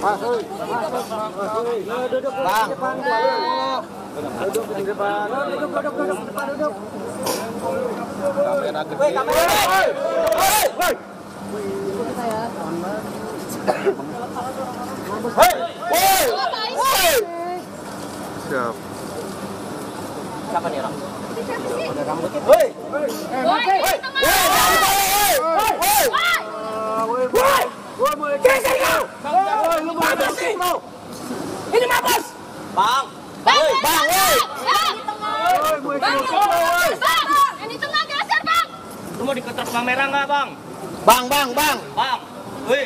Duduk di depan. Duduk di depan. Duduk. Kamera gede. Siap. Siapa nih, Ram? Ada rambutnya. Geser kau! Ini mabos! Bang! Ini tengah geser, Bang! Lu mau diketrok kamera nggak, Bang? Bang. Bang! Woi!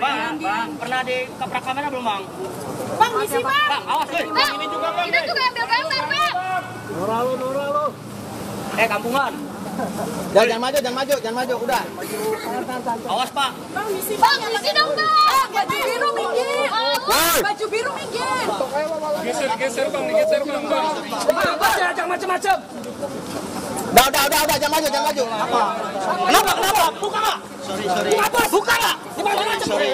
Bang, Pernah dikeprak kamera belum, Bang? Bang, misi, Bang! Bang, awas, woi! Bang, ini juga ambil gambar, Bang! Nora lu. Kampungan! Jangan maju, udah. Awas, Pak! Bang, misi dong, Bang! Baju biru minggir! Baju biru minggir! Geser bang, digeser bang. Bang, jangan macam-macam! Udah, jangan maju. Kenapa? Buka nggak? Sorry. Buka nggak? Ini macam-macam! Sorry.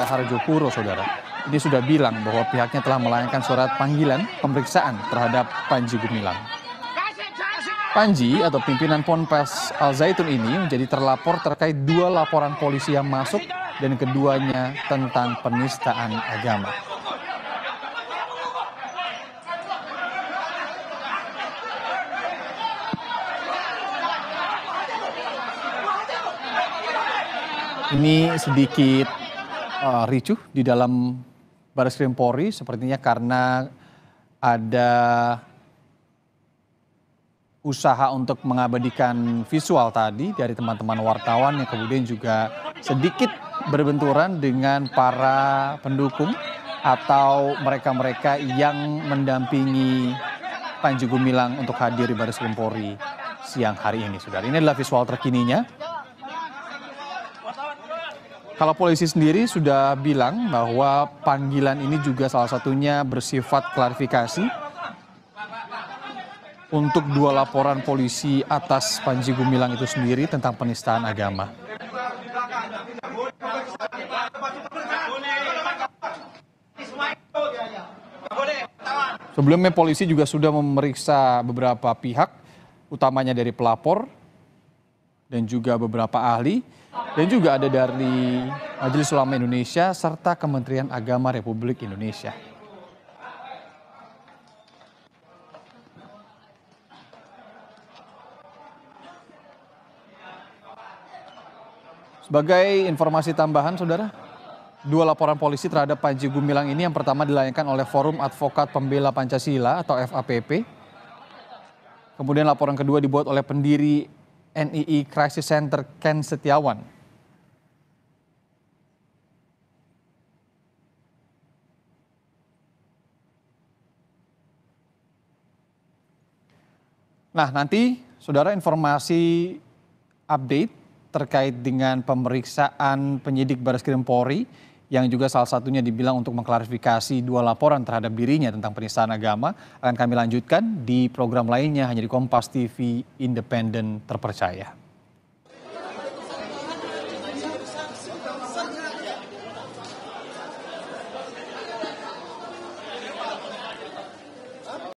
Harjopuro, saudara, ini sudah bilang bahwa pihaknya telah melayangkan surat panggilan pemeriksaan terhadap Panji Gumilang. Panji atau pimpinan Ponpes Al Zaitun ini menjadi terlapor terkait 2 laporan polisi yang masuk dan keduanya tentang penistaan agama. Ini sedikit ricuh di dalam Bareskrim Polri sepertinya karena ada usaha untuk mengabadikan visual tadi dari teman-teman wartawan yang kemudian juga sedikit berbenturan dengan para pendukung atau mereka-mereka yang mendampingi Panji Gumilang untuk hadir di Bareskrim Polri siang hari ini, saudara. Ini adalah visual terkininya. Kalau polisi sendiri sudah bilang bahwa panggilan ini juga salah satunya bersifat klarifikasi untuk 2 laporan polisi atas Panji Gumilang itu sendiri tentang penistaan agama. Sebelumnya polisi juga sudah memeriksa beberapa pihak, utamanya dari pelapor dan juga beberapa ahli, dan juga ada dari Majelis Ulama Indonesia serta Kementerian Agama Republik Indonesia. Sebagai informasi tambahan, saudara, 2 laporan polisi terhadap Panji Gumilang ini yang pertama dilayangkan oleh Forum Advokat Pembela Pancasila atau FAPP. Kemudian laporan kedua dibuat oleh pendiri NII Crisis Center Ken Setiawan. Nah, nanti saudara informasi update terkait dengan pemeriksaan penyidik Bareskrim Polri yang juga salah satunya dibilang untuk mengklarifikasi 2 laporan terhadap dirinya tentang penistaan agama akan kami lanjutkan di program lainnya hanya di Kompas TV Independen Terpercaya.